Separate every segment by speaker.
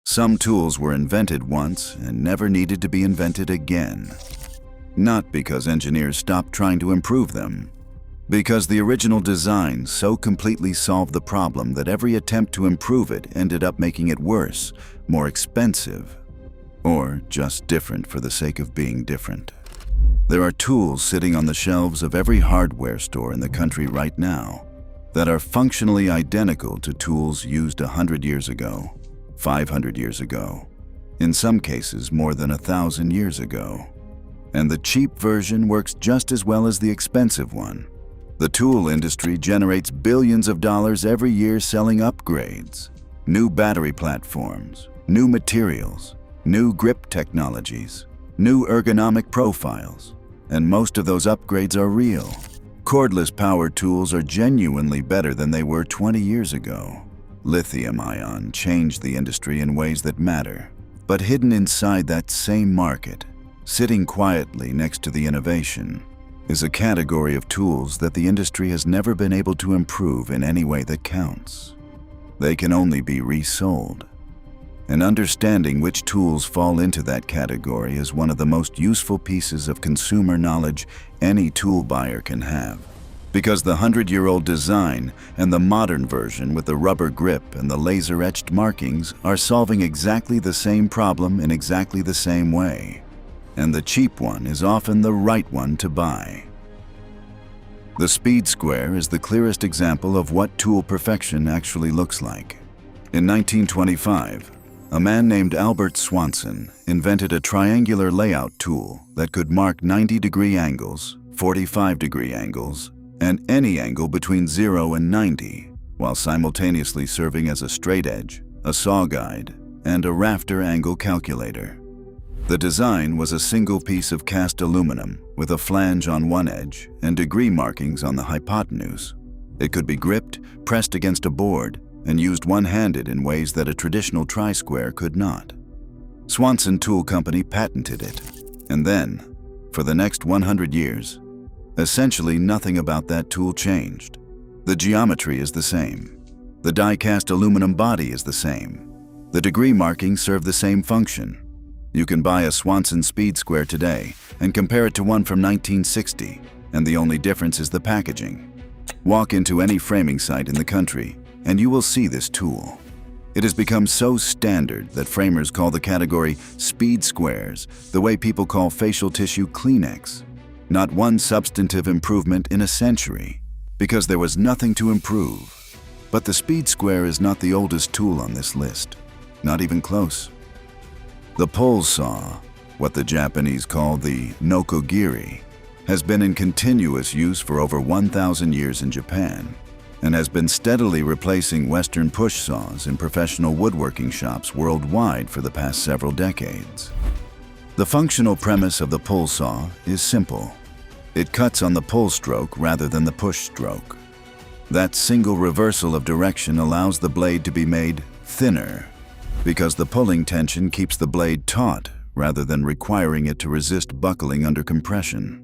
Speaker 1: Some tools were invented once and never needed to be invented again. Not because engineers stopped trying to improve them, because the original design so completely solved the problem that every attempt to improve it ended up making it worse, more expensive, or just different for the sake of being different. There are tools sitting on the shelves of every hardware store in the country right now that are functionally identical to tools used 100 years ago, 500 years ago, in some cases more than 1,000 years ago. And the cheap version works just as well as the expensive one. The tool industry generates billions of dollars every year selling upgrades, new battery platforms, new materials, new grip technologies, new ergonomic profiles, and most of those upgrades are real. Cordless power tools are genuinely better than they were 20 years ago. Lithium-ion changed the industry in ways that matter, but hidden inside that same market, sitting quietly next to the innovation, is a category of tools that the industry has never been able to improve in any way that counts. They can only be resold. And understanding which tools fall into that category is one of the most useful pieces of consumer knowledge any tool buyer can have. Because the 100-year-old design and the modern version with the rubber grip and the laser-etched markings are solving exactly the same problem in exactly the same way. And the cheap one is often the right one to buy. The speed square is the clearest example of what tool perfection actually looks like. In 1925, a man named Albert Swanson invented a triangular layout tool that could mark 90-degree angles, 45-degree angles, and any angle between 0 and 90, while simultaneously serving as a straight edge, a saw guide, and a rafter angle calculator. The design was a single piece of cast aluminum with a flange on one edge and degree markings on the hypotenuse. It could be gripped, pressed against a board, and used one-handed in ways that a traditional tri-square could not. Swanson Tool Company patented it, and then, for the next 100 years, essentially nothing about that tool changed. The geometry is the same. The die-cast aluminum body is the same. The degree markings serve the same function. You can buy a Swanson Speed Square today and compare it to one from 1960, and the only difference is the packaging. Walk into any framing site in the country, and you will see this tool. It has become so standard that framers call the category speed squares the way people call facial tissue Kleenex. Not one substantive improvement in a century, because there was nothing to improve. But the speed square is not the oldest tool on this list, not even close. The pole saw, what the Japanese call the Nokogiri, has been in continuous use for over 1,000 years in Japan, and has been steadily replacing Western push saws in professional woodworking shops worldwide for the past several decades. The functional premise of the pull saw is simple. It cuts on the pull stroke rather than the push stroke. That single reversal of direction allows the blade to be made thinner, because the pulling tension keeps the blade taut rather than requiring it to resist buckling under compression.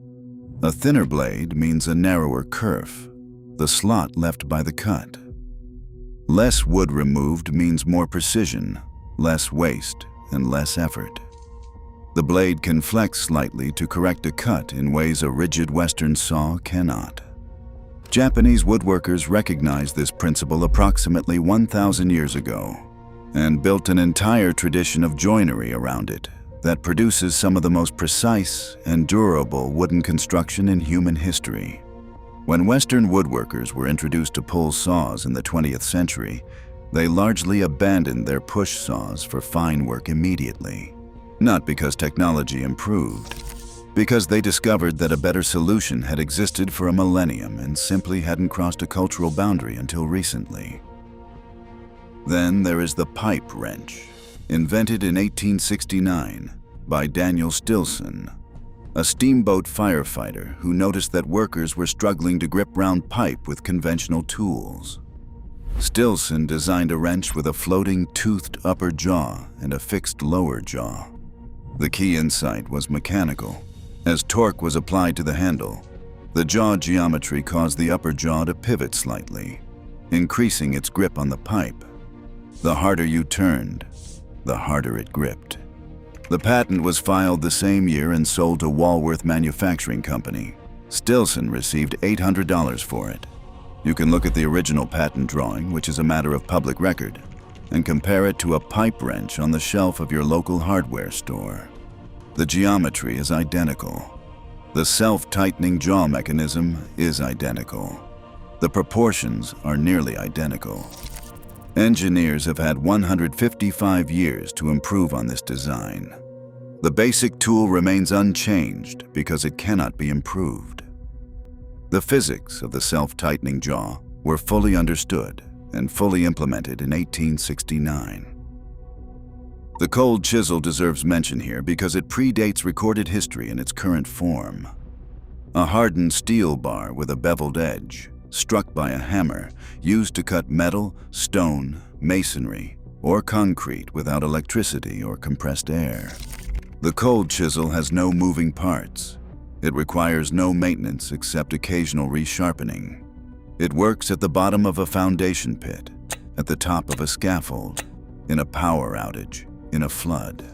Speaker 1: A thinner blade means a narrower kerf, the slot left by the cut. Less wood removed means more precision, less waste, and less effort. The blade can flex slightly to correct a cut in ways a rigid Western saw cannot. Japanese woodworkers recognized this principle approximately 1,000 years ago and built an entire tradition of joinery around it that produces some of the most precise and durable wooden construction in human history. When Western woodworkers were introduced to pull saws in the 20th century, they largely abandoned their push saws for fine work immediately. Not because technology improved, because they discovered that a better solution had existed for a millennium and simply hadn't crossed a cultural boundary until recently. Then there is the pipe wrench, invented in 1869 by Daniel Stillson, a steamboat firefighter who noticed that workers were struggling to grip round pipe with conventional tools. Stillson designed a wrench with a floating toothed upper jaw and a fixed lower jaw. The key insight was mechanical. As torque was applied to the handle, the jaw geometry caused the upper jaw to pivot slightly, increasing its grip on the pipe. The harder you turned, the harder it gripped. The patent was filed the same year and sold to Walworth Manufacturing Company. Stillson received $800 for it. You can look at the original patent drawing, which is a matter of public record, and compare it to a pipe wrench on the shelf of your local hardware store. The geometry is identical. The self-tightening jaw mechanism is identical. The proportions are nearly identical. Engineers have had 155 years to improve on this design. The basic tool remains unchanged because it cannot be improved. The physics of the self-tightening jaw were fully understood and fully implemented in 1869. The cold chisel deserves mention here because it predates recorded history in its current form. A hardened steel bar with a beveled edge, struck by a hammer, used to cut metal, stone, masonry, or concrete without electricity or compressed air. The cold chisel has no moving parts. It requires no maintenance except occasional resharpening. It works at the bottom of a foundation pit, at the top of a scaffold, in a power outage, in a flood.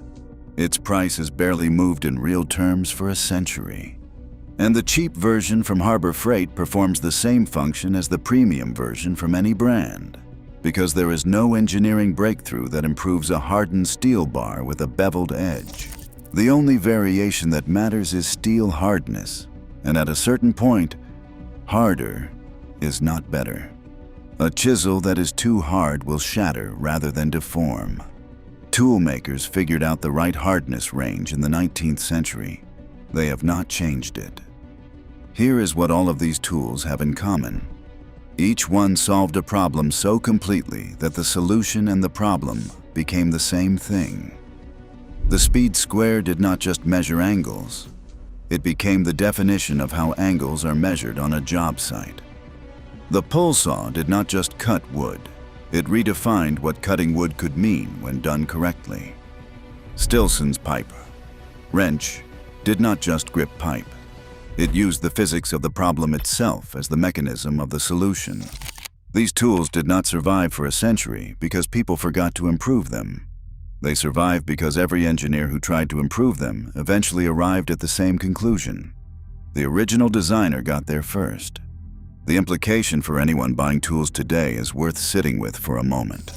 Speaker 1: Its price has barely moved in real terms for a century. And the cheap version from Harbor Freight performs the same function as the premium version from any brand, because there is no engineering breakthrough that improves a hardened steel bar with a beveled edge. The only variation that matters is steel hardness, and at a certain point, harder is not better. A chisel that is too hard will shatter rather than deform. Tool makers figured out the right hardness range in the 19th century. They have not changed it. Here is what all of these tools have in common. Each one solved a problem so completely that the solution and the problem became the same thing. The speed square did not just measure angles. It became the definition of how angles are measured on a job site. The pull saw did not just cut wood. It redefined what cutting wood could mean when done correctly. Stillson's pipe wrench did not just grip pipe. It used the physics of the problem itself as the mechanism of the solution. These tools did not survive for a century because people forgot to improve them. They survived because every engineer who tried to improve them eventually arrived at the same conclusion. The original designer got there first. The implication for anyone buying tools today is worth sitting with for a moment.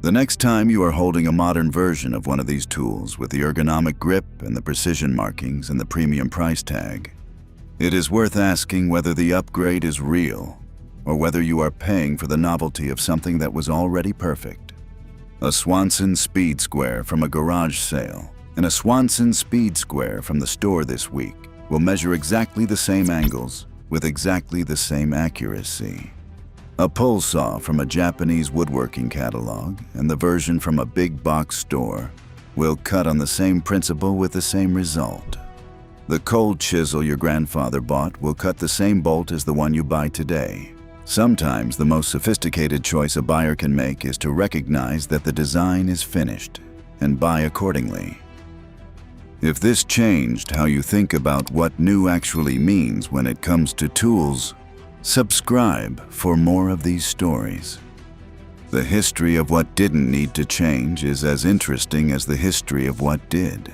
Speaker 1: The next time you are holding a modern version of one of these tools with the ergonomic grip and the precision markings and the premium price tag, it is worth asking whether the upgrade is real or whether you are paying for the novelty of something that was already perfect. A Swanson Speed Square from a garage sale and a Swanson Speed Square from the store this week will measure exactly the same angles with exactly the same accuracy. A pull saw from a Japanese woodworking catalog and the version from a big box store will cut on the same principle with the same result. The cold chisel your grandfather bought will cut the same bolt as the one you buy today. Sometimes the most sophisticated choice a buyer can make is to recognize that the design is finished and buy accordingly. If this changed how you think about what new actually means when it comes to tools, subscribe for more of these stories. The history of what didn't need to change is as interesting as the history of what did.